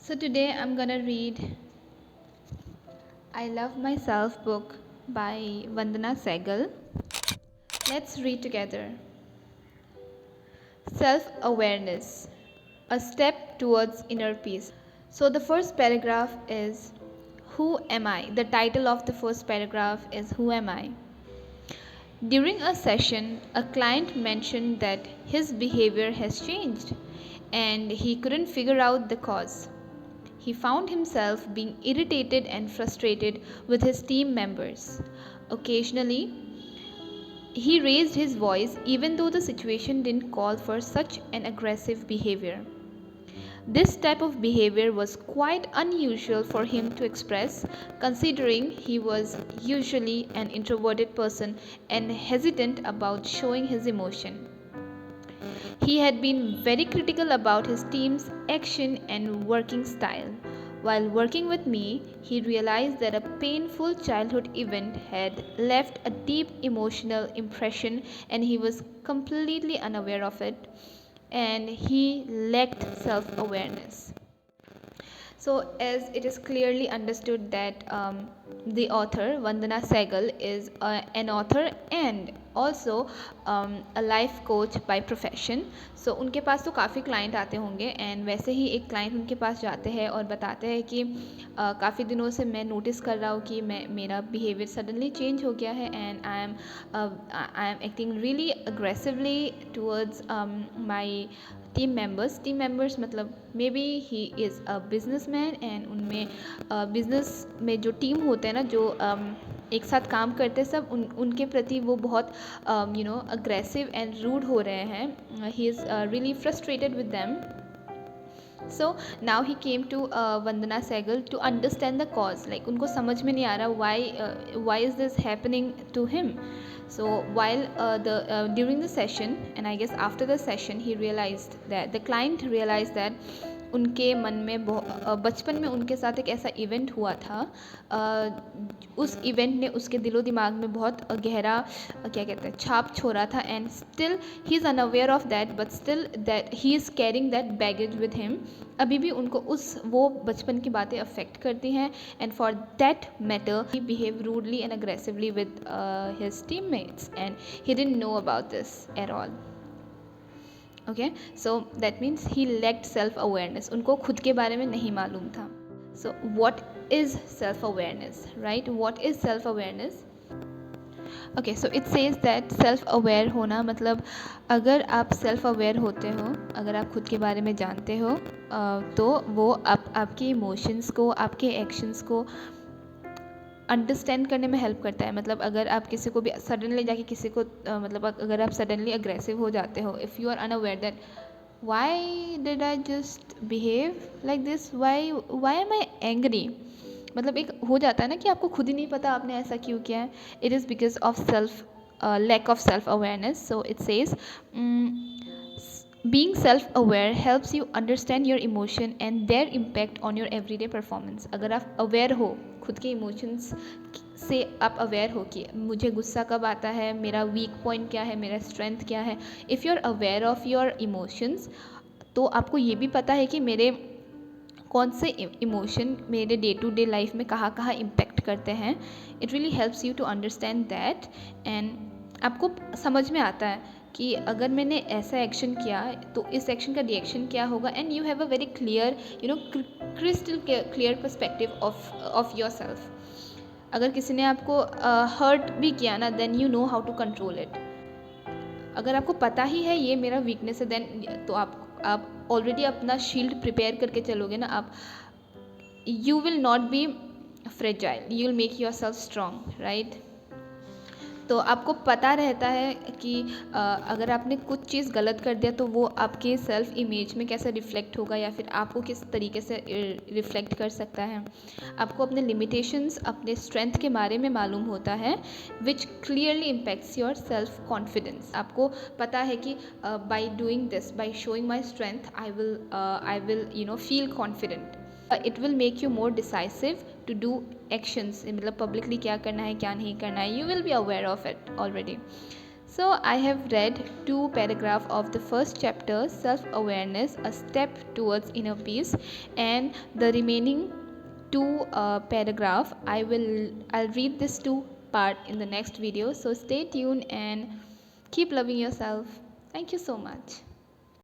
So today I'm gonna read I Love Myself book by Vandana Sehgal. Let's read together. Self-awareness, a step towards inner peace. So the first paragraph is Who am I? The title of the first paragraph is Who am I? During a session, a client mentioned that his behavior has changed and he couldn't figure out the cause. He found himself being irritated and frustrated with his team members. Occasionally, he raised his voice even though the situation didn't call for such an aggressive behavior. This type of behavior was quite unusual for him to express, considering he was usually an introverted person and hesitant about showing his emotion. He had been very critical about his team's action and working style. While working with me, he realized that a painful childhood event had left a deep emotional impression and he was completely unaware of it, and he lacked self awareness. So, as it is clearly understood that the author Vandana Sehgal is an author and also a life coach by profession. So उनके पास तो काफ़ी client आते होंगे and वैसे ही एक client उनके पास जाते हैं और बताते हैं कि काफ़ी दिनों से मैं नोटिस कर रहा हूँ कि मेरा बिहेवियर सडनली चेंज हो गया है and I am acting really aggressively towards my team members मतलब maybe he is a business man and उनमें बिजनेस में जो टीम होते हैं ना जो एक साथ काम करते हैं सब उनके प्रति वो बहुत अग्रेसिव एंड रूड हो रहे हैं. He is really frustrated with them. So now he came to Vandana Sehgal to understand the cause. Like उनको समझ में नहीं आ रहा why is this happening to him. So while during the session, and I guess after the session, he realized that the client realized that उनके मन में बचपन में उनके साथ एक ऐसा इवेंट हुआ था. उस इवेंट ने उसके दिलो दिमाग में बहुत गहरा क्या कहते हैं छाप छोड़ा था and still he is unaware of that but still that he is carrying that baggage with him. अभी भी उनको वो बचपन की बातें अफेक्ट करती हैं and for that matter he behave rudely and aggressively with his teammates and he didn't know about this at all. Okay, so that means he lacked self awareness. उनको खुद के बारे में नहीं मालूम था. So what is self awareness, right? What is self awareness? Okay, so it says that self aware होना मतलब अगर आप सेल्फ अवेयर होते हो, अगर आप खुद के बारे में जानते हो तो वो आपके इमोशंस को, आपके एक्शंस को अंडरस्टैंड करने में हेल्प करता है. मतलब अगर आप किसी को भी सडनली जाके किसी को मतलब अगर आप सडनली अग्रेसिव हो जाते हो, if you are unaware that why did I just behave like this, why am I angry, मतलब एक हो जाता है ना कि आपको खुद ही नहीं पता आपने ऐसा क्यों किया है. It is because of lack of self awareness. So it says being self aware helps you understand your emotion and their impact on your everyday performance. अगर आप अवेयर हो खुद के इमोशंस से, आप अवेयर हो कि मुझे गुस्सा कब आता है, मेरा वीक पॉइंट क्या है, मेरा स्ट्रेंथ क्या है. If you are aware of your emotions तो आपको ये भी पता है कि मेरे कौन से इमोशन मेरे डे टू डे लाइफ में कहाँ कहाँ इम्पेक्ट करते हैं. It really helps you to understand that and आपको समझ में आता है कि अगर मैंने ऐसा एक्शन किया तो इस एक्शन का रिएक्शन क्या होगा and you have a very clear crystal clear perspective of yourself. अगर किसी ने आपको हर्ट भी किया ना then you know how to control it. अगर आपको पता ही है ये मेरा वीकनेस है देन तो आप ऑलरेडी अपना शील्ड प्रिपेयर करके चलोगे ना. आप you will not be fragile, you will make your self strong, right? तो आपको पता रहता है कि अगर आपने कुछ चीज़ गलत कर दिया तो वो आपके सेल्फ इमेज में कैसे रिफ्लेक्ट होगा या फिर आपको किस तरीके से रिफ्लेक्ट कर सकता है. आपको अपने लिमिटेशंस, अपने स्ट्रेंथ के बारे में मालूम होता है which clearly impacts your self confidence. आपको पता है कि by doing this, by showing my strength I will feel confident. It will make you more decisive to do actions. मतलब पब्लिकली क्या करना है क्या नहीं करना है, you will be aware of it already. So I have read two paragraphs of the first chapter, Self-Awareness, a step towards inner peace, and the remaining two paragraph I'll read this two part in the next video. So stay tuned and keep loving yourself. Thank you so much.